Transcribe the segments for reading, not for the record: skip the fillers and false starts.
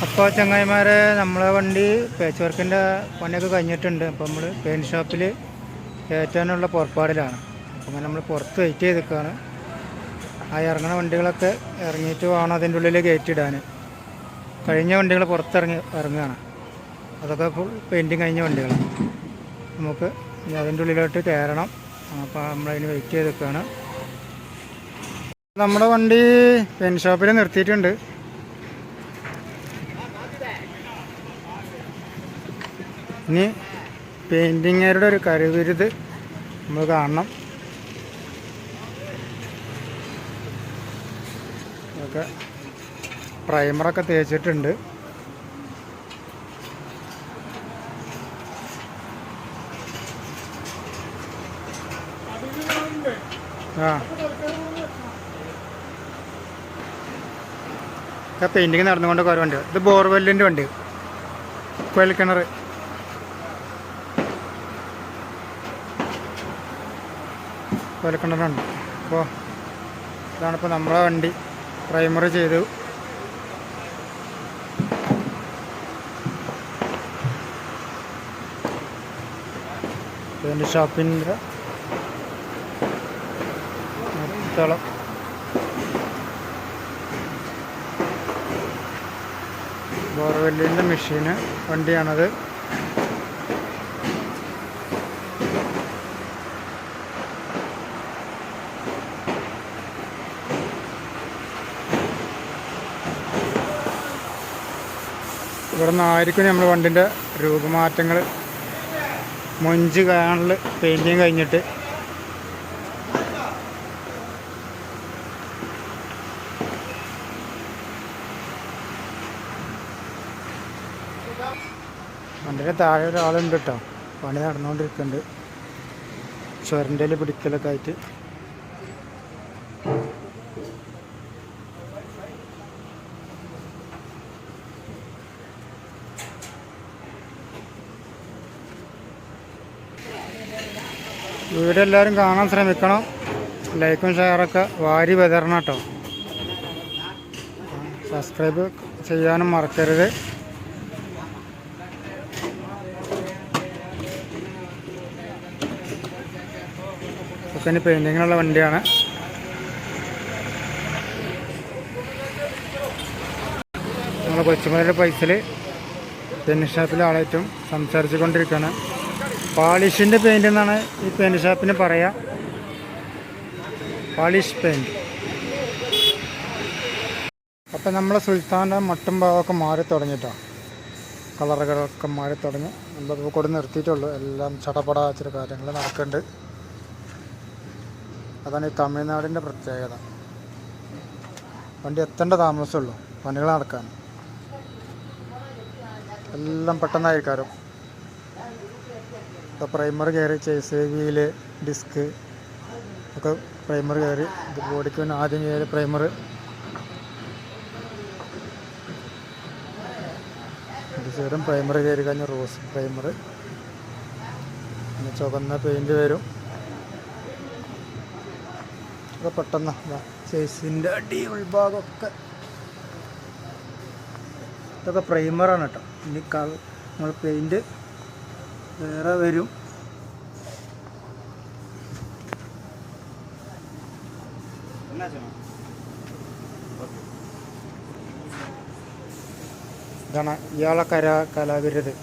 അപ്പോൾ ചങ്ങായിമാരെ, നമ്മളെ വണ്ടി പേച്ച് വർക്കിൻ്റെ പണിയൊക്കെ കഴിഞ്ഞിട്ടുണ്ട്. അപ്പോൾ നമ്മൾ പെയിൻറ്റ് ഷോപ്പിൽ കയറ്റാനുള്ള പുറപ്പാടിലാണ്. അപ്പോൾ അങ്ങനെ നമ്മൾ പുറത്ത് വെയിറ്റ് ചെയ്ത് നിൽക്കുകയാണ്. ആ ഇറങ്ങുന്ന വണ്ടികളൊക്കെ ഇറങ്ങിയിട്ട് വേണം അതിൻ്റെ ഉള്ളിൽ കയറ്റിയിടാൻ. കഴിഞ്ഞ വണ്ടികൾ ഇറങ്ങുകയാണ്. അതൊക്കെ ഫുൾ പെയിൻറ്റിങ് കഴിഞ്ഞ വണ്ടികളാണ്. നമുക്ക് അതിൻ്റെ ഉള്ളിലോട്ട് കയറണം. അപ്പോൾ നമ്മളതിന് വെയിറ്റ് ചെയ്ത് നിൽക്കുകയാണ്. നമ്മുടെ വണ്ടി പെയിൻറ്റ് ഷോപ്പിൽ നിർത്തിയിട്ടുണ്ട്. ഇനി പെയിൻറ്റിങ്ങുകാരുടെ ഒരു കരുവിരുത് നമ്മൾ കാണണം. ഒക്കെ പ്രൈമറൊക്കെ തേച്ചിട്ടുണ്ട്. ഒക്കെ പെയിൻറ്റിങ് നടന്നുകൊണ്ട് കുറേ വണ്ടി. ഇത് ബോർവെല്ലിൻ്റെ വണ്ടി, കുഴൽക്കിണർ. കുഴൽക്കിണറുണ്ട്. അപ്പോൾ ഇതാണിപ്പോൾ നമ്മളെ വണ്ടി പ്രൈമറി ചെയ്തു. പെയിൻറ്റ് ഷോപ്പിൻ്റെ സ്ഥലം. ബോർവെല്ലിൻ്റെ മെഷീന് വണ്ടിയാണത്. ഇവിടെ നിന്നായിരിക്കും നമ്മൾ വണ്ടിൻ്റെ രൂപമാറ്റങ്ങൾ. മൊഞ്ച് കാണൽ പെയിൻറ്റിങ് കഴിഞ്ഞിട്ട് വണ്ടിയുടെ താഴെ ഒരാളുണ്ട് കേട്ടോ. പണി നടന്നുകൊണ്ടിരിക്കുന്നുണ്ട്. ചുരണ്ടയിൽ പിടിക്കലൊക്കെ ആയിട്ട്. വീഡിയോ എല്ലാവരും കാണാൻ ശ്രമിക്കണം. ലൈക്കും ഷെയറൊക്കെ വാരി വിതരണം കേട്ടോ. സബ്സ്ക്രൈബ് ചെയ്യാനും മറക്കരുത്. ഒക്കെ ഇനി പെയിൻറ്റിങ്ങിനുള്ള വണ്ടിയാണ്. നമ്മൾ കൊച്ചുമലയുടെ പൈസയിൽ പെയിൻറ്റ് ഷോപ്പിലെ ആളായിട്ടും സംസാരിച്ചു കൊണ്ടിരിക്കുകയാണ്. പാളിഷിൻ്റെ പെയിൻ്റ് എന്നാണ് ഈ പെയിൻറ്റ് ഷോപ്പിന് പറയുക. പാളിഷ് പെയിൻറ്റ്. അപ്പം നമ്മളെ സുൽത്താൻ്റെ മട്ടും ഭാഗമൊക്കെ മാറി തുടങ്ങിയിട്ടാണ്. കളറുകളൊക്കെ മാറി തുടങ്ങി. നമ്മളിപ്പോൾ കൂടെ നിർത്തിയിട്ടുള്ളൂ. എല്ലാം ചടപടാ ചില കാര്യങ്ങൾ നടക്കുന്നുണ്ട്. അതാണ് ഈ തമിഴ്നാടിൻ്റെ പ്രത്യേകത. വണ്ടി എത്തേണ്ട താമസമുള്ളൂ പണികൾ നടക്കാൻ. എല്ലാം പെട്ടെന്നായിരിക്കാരും. ഇപ്പോൾ പ്രൈമർ കയറി, ചേസ് വീല്, ഡിസ്ക് ഒക്കെ പ്രൈമർ കയറി. ഇത് ബോഡിക്ക് പിന്നെ ആദ്യം കയറി പ്രൈമർ. ഇത് സൈഡും പ്രൈമർ കയറി കഴിഞ്ഞ റോസ് പ്രൈമർ. പിന്നെ ചുവന്ന പെയിൻറ്റ് വരും. ഒക്കെ പെട്ടെന്ന് ചേസിൻ്റെ അടി ഉൾഭാഗമൊക്കെ ഇതൊക്കെ പ്രൈമറാണ് കേട്ടോ. ഇനി നമ്മൾ പെയിൻറ്റ് വേറെ വരും. ഇതാണ് ഇയാളെ കലാവിരുത്.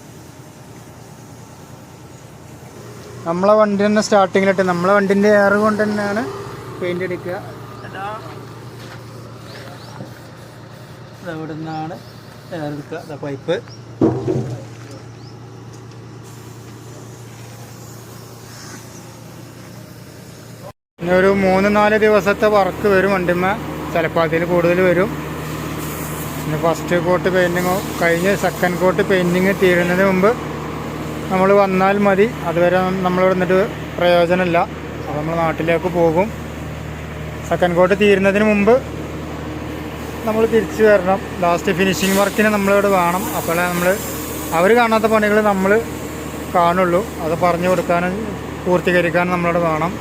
നമ്മളെ വണ്ടി തന്നെ സ്റ്റാർട്ടിങ്ങിലിട്ട് നമ്മളെ വണ്ടിൻ്റെ എയർ കൊണ്ട് തന്നെയാണ് പെയിൻ്റ് അടിക്കുക. ഇവിടെ നിന്നാണ് എയർ എടുക്കുക. പൈപ്പ് പിന്നെ ഒരു 3-4 ദിവസത്തെ വർക്ക് വരും വണ്ടിമ്മ. ചിലപ്പോൾ അതിൽ കൂടുതൽ വരും. പിന്നെ ഫസ്റ്റ് കോട്ട് പെയിൻറ്റിങ് കഴിഞ്ഞ് സെക്കൻഡ് കോട്ട് പെയിൻറ്റിങ് തീരുന്നതിന് മുമ്പ് നമ്മൾ വന്നാൽ മതി. അതുവരെ നമ്മളിവിടെ നിന്നിട്ട് പ്രയോജനമില്ല. അപ്പോൾ നമ്മൾ നാട്ടിലേക്ക് പോകും. സെക്കൻഡ് കോട്ട് തീരുന്നതിന് മുമ്പ് നമ്മൾ തിരിച്ചു വരണം. ലാസ്റ്റ് ഫിനിഷിങ് വർക്കിന് നമ്മളിവിടെ വേണം. അപ്പോഴേ അവർ കാണാത്ത പണികൾ നമ്മൾ കാണുള്ളൂ. അത് പറഞ്ഞു കൊടുക്കാനും പൂർത്തീകരിക്കാനും നമ്മളിവിടെ വേണം.